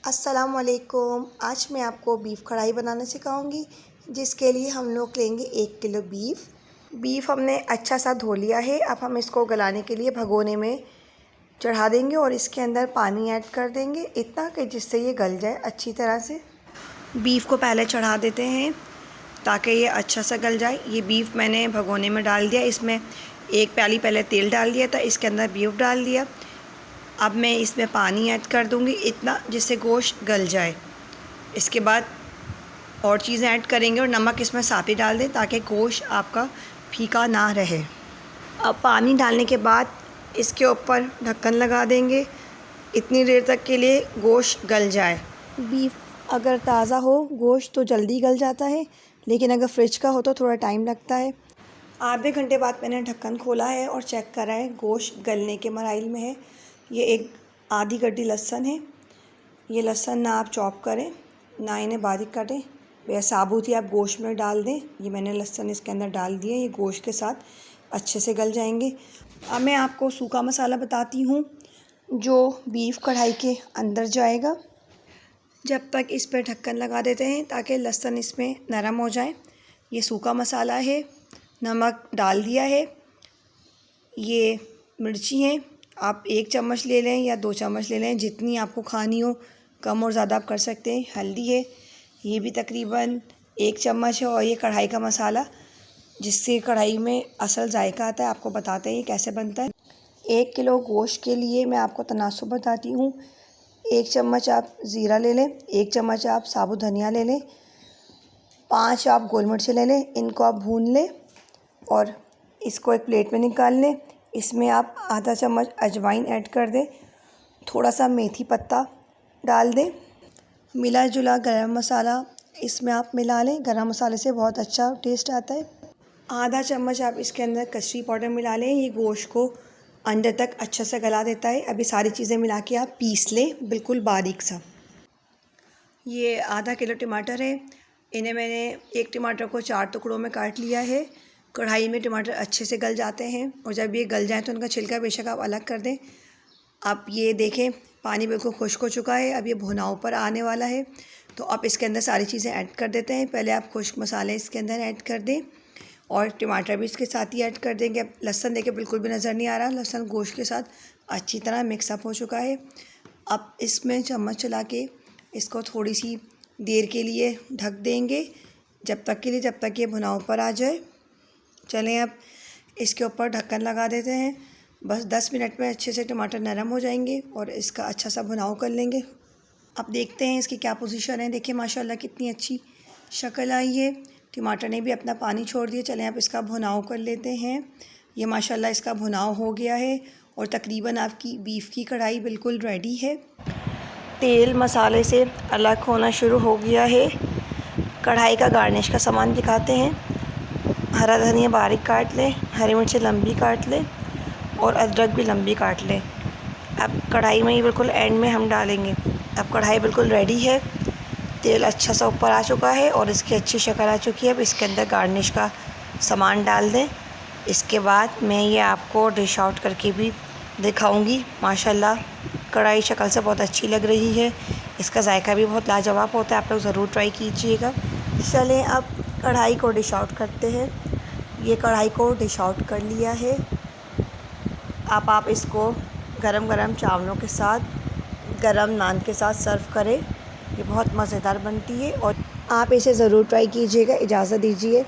अस्सलाम वालेकुम। आज मैं आपको बीफ कढ़ाई बनाना सिखाऊंगी, जिसके लिए हम लोग लेंगे 1 किलो बीफ हमने अच्छा सा धो लिया है। अब हम इसको गलाने के लिए भगोने में चढ़ा देंगे और इसके अंदर पानी ऐड कर देंगे इतना कि जिससे ये गल जाए अच्छी तरह से। बीफ को पहले चढ़ा देते हैं ताकि ये अच्छा सा गल जाए। ये बीफ मैंने भगोने में डाल दिया, इसमें 1 प्याली पहले तेल डाल दिया था, इसके अंदर बीफ डाल दिया। अब मैं इसमें पानी ऐड कर दूंगी इतना जिससे गोश्त गल जाए। इसके बाद और चीज़ें ऐड करेंगे और नमक इसमें साथ ही डाल दें ताकि गोश्त आपका फीका ना रहे। अब पानी डालने के बाद इसके ऊपर ढक्कन लगा देंगे इतनी देर तक के लिए गोश्त गल जाए। बीफ अगर ताज़ा हो गोश्त तो जल्दी गल जाता है, लेकिन अगर फ्रिज का हो तो थोड़ा टाइम लगता है। आधे घंटे बाद मैंने ढक्कन खोला है और चेक करा है, गोश्त गलने के मराइल में है। ये एक आधी गड्डी लहसुन है। ये लहसुन ना आप चॉप करें ना इन्हें बारीक काटें, वह साबुत ही आप गोश्त में डाल दें। ये मैंने लहसुन इसके अंदर डाल दिए, ये गोश्त के साथ अच्छे से गल जाएंगे। अब मैं आपको सूखा मसाला बताती हूँ जो बीफ कढ़ाई के अंदर जाएगा। जब तक इस पर ढक्कन लगा देते हैं ताकि लहसुन इसमें नरम हो जाए। ये सूखा मसाला है, नमक डाल दिया है, ये मिर्ची हैं, आप 1 चम्मच ले लें या 2 चम्मच ले लें, जितनी आपको खानी हो, कम और ज़्यादा आप कर सकते हैं। हल्दी है, ये भी तकरीबन 1 चम्मच है। और ये कढ़ाई का मसाला जिससे कढ़ाई में असल जायका आता है, आपको बताते हैं कैसे बनता है। 1 किलो गोश्त के लिए मैं आपको तनासुब बताती हूँ। 1 चम्मच आप ज़ीरा ले लें, 1 चम्मच आप साबुत धनिया ले लें, 5 आप गोल मिर्च ले लें, इनको आप भून लें और इसको एक प्लेट में निकाल लें। इसमें आप आधा चम्मच अजवाइन ऐड कर दें, थोड़ा सा मेथी पत्ता डाल दें, मिला जुला गरम मसाला इसमें आप मिला लें। गरम मसाले से बहुत अच्छा टेस्ट आता है। आधा चम्मच आप इसके अंदर कस्टर्ड पाउडर मिला लें, ये गोश्त को अंदर तक अच्छा सा गला देता है। अभी सारी चीज़ें मिला के आप पीस लें बिल्कुल बारीक सा। ये आधा किलो टमाटर है, इन्हें मैंने एक टमाटर को 4 टुकड़ों में काट लिया है। कढ़ाई में टमाटर अच्छे से गल जाते हैं और जब ये गल जाए तो उनका छिलका बेशक आप अलग कर दें। आप ये देखें पानी बिल्कुल खुश्क हो चुका है, अब ये भुनाव पर आने वाला है। तो आप इसके अंदर सारी चीज़ें ऐड कर देते हैं। पहले आप खुश्क मसाले इसके अंदर ऐड कर दें और टमाटर भी इसके साथ ही ऐड कर देंगे। अब लहसुन देखें बिल्कुल भी नज़र नहीं आ रहा, लहसुन गोश्त के साथ अच्छी तरह मिक्सअप हो चुका है। अब इसमें चम्मच चला के इसको थोड़ी सी देर के लिए ढक देंगे, जब तक ये भुनाव पर आ जाए। चलें अब इसके ऊपर ढक्कन लगा देते हैं। बस 10 मिनट में अच्छे से टमाटर नरम हो जाएंगे और इसका अच्छा सा भुनाव कर लेंगे। अब देखते हैं इसकी क्या पोजीशन है। देखिए माशाल्लाह कितनी अच्छी शक्ल आई है, टमाटर ने भी अपना पानी छोड़ दिया। चलें अब इसका भुनाव कर लेते हैं। ये माशाल्लाह इसका भुनाव हो गया है और तकरीबन आपकी बीफ की कढ़ाई बिल्कुल रेडी है। तेल मसाले से अलग होना शुरू हो गया है। कढ़ाई का गार्निश का सामान दिखाते हैं। हरा धनिया बारीक काट लें, हरी मिर्ची लंबी काट लें और अदरक भी लंबी काट लें। अब कढ़ाई में ही बिल्कुल एंड में हम डालेंगे। अब कढ़ाई बिल्कुल रेडी है, तेल अच्छा सा ऊपर आ चुका है और इसकी अच्छी शक्ल आ चुकी है। अब इसके अंदर गार्निश का सामान डाल दें। इसके बाद मैं ये आपको डिश आउट करके भी दिखाऊंगी। माशाल्लाह कढ़ाई शक्ल से बहुत अच्छी लग रही है, इसका जायका भी बहुत लाजवाब होता है, आप लोग ज़रूर ट्राई कीजिएगा। चलें अब कढ़ाई को डिश आउट करते हैं। ये कढ़ाई को डिश आउट कर लिया है। अब आप इसको गरम गरम चावलों के साथ, गरम नान के साथ सर्व करें। ये बहुत मज़ेदार बनती है और आप इसे ज़रूर ट्राई कीजिएगा। इजाज़त दीजिए।